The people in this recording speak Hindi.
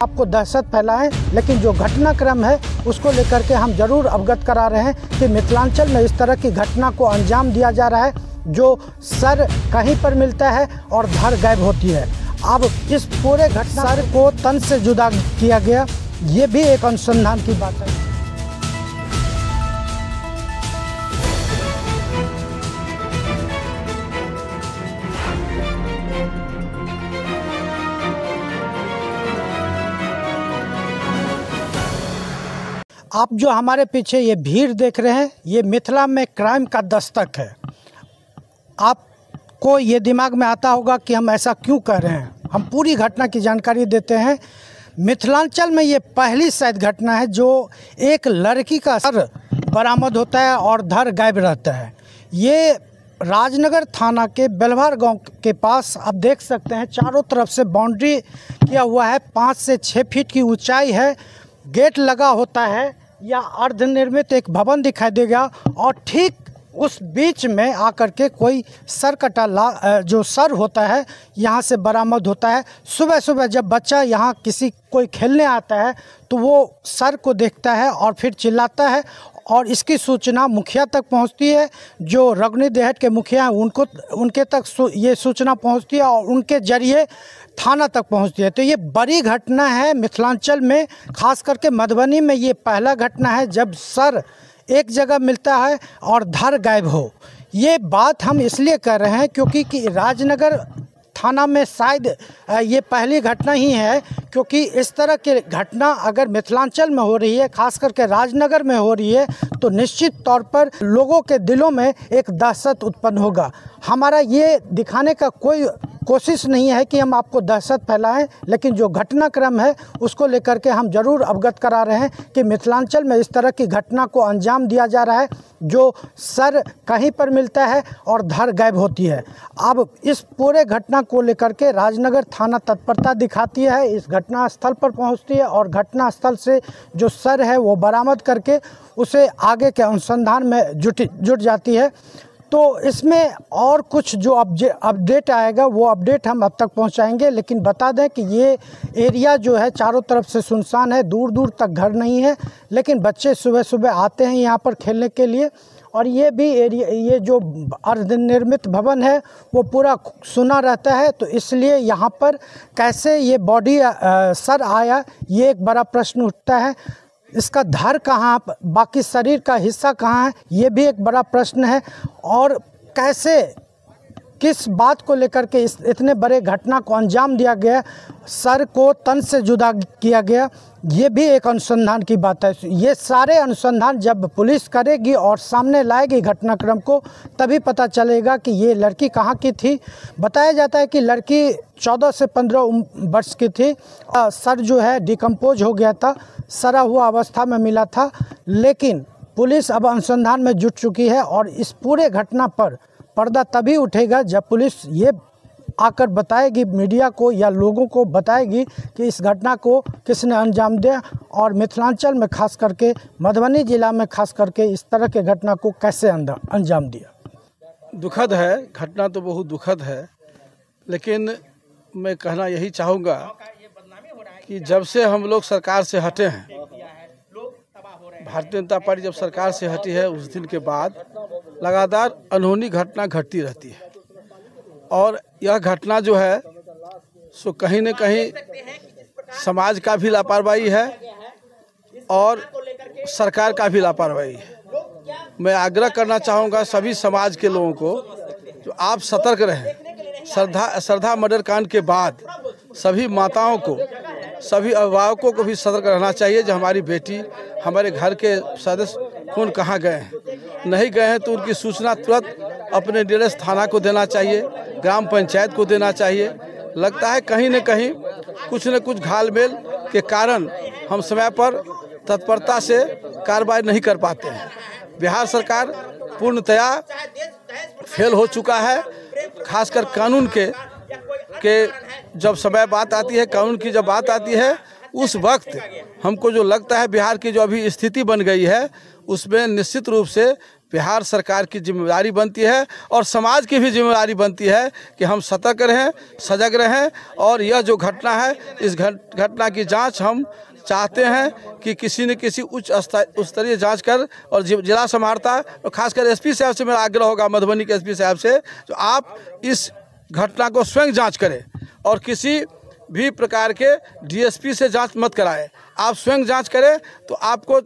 आपको दहशत फैलाएं, लेकिन जो घटनाक्रम है उसको लेकर के हम जरूर अवगत करा रहे हैं कि मिथिलांचल में इस तरह की घटना को अंजाम दिया जा रहा है। जो सर कहीं पर मिलता है और धड़ गायब होती है। अब इस पूरे घटना सर को तन से जुदा किया गया, ये भी एक अनुसंधान की बात है। आप जो हमारे पीछे ये भीड़ देख रहे हैं, ये मिथिला में क्राइम का दस्तक है। आपको ये दिमाग में आता होगा कि हम ऐसा क्यों कर रहे हैं। हम पूरी घटना की जानकारी देते हैं। मिथिलांचल में ये पहली शायद घटना है जो एक लड़की का सर बरामद होता है और धड़ गायब रहता है। ये राजनगर थाना के बेलवार गांव के पास आप देख सकते हैं, चारों तरफ से बाउंड्री किया हुआ है। 5 से 6 फीट की ऊंचाई है, गेट लगा होता है या अर्धनिर्मित एक भवन दिखाई देगा और ठीक उस बीच में आकर के कोई सरकटा जो सर होता है यहाँ से बरामद होता है। सुबह सुबह जब बच्चा यहाँ कोई खेलने आता है तो वो सर को देखता है और फिर चिल्लाता है और इसकी सूचना मुखिया तक पहुंचती है। जो रगनी देहट के मुखिया हैं उनके तक ये सूचना पहुंचती है और उनके जरिए थाना तक पहुंचती है। तो ये बड़ी घटना है मिथिलांचल में, खास करके मधुबनी में ये पहला घटना है जब सर एक जगह मिलता है और धड़ गायब हो। ये बात हम इसलिए कर रहे हैं क्योंकि राजनगर थाना में शायद ये पहली घटना ही है, क्योंकि इस तरह की घटना अगर मिथिलांचल में हो रही है, खास करके राजनगर में हो रही है, तो निश्चित तौर पर लोगों के दिलों में एक दहशत उत्पन्न होगा। हमारा ये दिखाने का कोई कोशिश नहीं है कि हम आपको दहशत फैलाएं, लेकिन जो घटनाक्रम है उसको लेकर के हम ज़रूर अवगत करा रहे हैं कि मिथिलांचल में इस तरह की घटना को अंजाम दिया जा रहा है। जो सर कहीं पर मिलता है और धड़ गायब होती है। अब इस पूरे घटना को लेकर के राजनगर थाना तत्परता दिखाती है, इस घटना स्थल पर पहुंचती है और घटना स्थल से जो सर है वो बरामद करके उसे आगे के अनुसंधान में जुट जाती है। तो इसमें और कुछ जो अपडेट आएगा वो अपडेट हम अब तक पहुंचाएंगे, लेकिन बता दें कि ये एरिया जो है चारों तरफ से सुनसान है, दूर दूर तक घर नहीं है, लेकिन बच्चे सुबह सुबह आते हैं यहाँ पर खेलने के लिए। और ये भी एरिया, ये जो अर्धनिर्मित भवन है वो पूरा सुना रहता है, तो इसलिए यहाँ पर कैसे ये बॉडी सर आया, ये एक बड़ा प्रश्न उठता है। इसका धड़ कहाँ, बाकी शरीर का हिस्सा कहाँ है, ये भी एक बड़ा प्रश्न है। और कैसे, किस बात को लेकर के इतने बड़े घटना को अंजाम दिया गया, सर को तन से जुदा किया गया, ये भी एक अनुसंधान की बात है। ये सारे अनुसंधान जब पुलिस करेगी और सामने लाएगी घटनाक्रम को, तभी पता चलेगा कि ये लड़की कहाँ की थी। बताया जाता है कि लड़की 14 से 15 वर्ष की थी। सर जो है डिकम्पोज हो गया था, सड़ा हुआ अवस्था में मिला था, लेकिन पुलिस अब अनुसंधान में जुट चुकी है और इस पूरे घटना पर पर्दा तभी उठेगा जब पुलिस ये आकर बताएगी मीडिया को या लोगों को बताएगी कि इस घटना को किसने अंजाम दिया और मिथिलांचल में खास करके मधुबनी जिला में खास करके इस तरह के घटना को कैसे अंजाम दिया। दुखद है, घटना तो बहुत दुखद है, लेकिन मैं कहना यही चाहूँगा कि जब से हम लोग सरकार से हटे हैं, भारतीय जनता पार्टी जब सरकार से हटी है, उस दिन के बाद लगातार अनहोनी घटना घटती रहती है। और यह घटना जो है सो कहीं न कहीं समाज का भी लापरवाही है और सरकार का भी लापरवाही है। मैं आग्रह करना चाहूँगा सभी समाज के लोगों को, जो आप सतर्क रहें। श्रद्धा मर्डर कांड के बाद सभी माताओं को, सभी अभिभावकों को भी सतर्क रहना चाहिए। जो हमारी बेटी, हमारे घर के सदस्य कौन कहाँ गए हैं, नहीं गए हैं तो उनकी सूचना तुरंत अपने नियरेस्ट थाना को देना चाहिए, ग्राम पंचायत को देना चाहिए। लगता है कहीं न कहीं कुछ न कुछ घालमेल के कारण हम समय पर तत्परता से कार्रवाई नहीं कर पाते हैं। बिहार सरकार पूर्णतया फेल हो चुका है, खासकर कानून के जब समय बात आती है, कानून की जब बात आती है, उस वक्त हमको जो लगता है बिहार की जो अभी स्थिति बन गई है उसमें निश्चित रूप से बिहार सरकार की जिम्मेदारी बनती है और समाज की भी जिम्मेदारी बनती है कि हम सतर्क रहें, सजग रहें। और यह जो घटना है, इस घटना की जांच हम चाहते हैं कि किसी न किसी उच्च स्तरीय जांच कर, और जिला समाहर्ता और खासकर एसपी साहब से मेरा आग्रह होगा, मधुबनी के एसपी साहब से, तो आप इस घटना को स्वयं जांच करें और किसी भी प्रकार के डीएसपी से जांच मत कराएं। आप स्वयं जांच करें तो आपको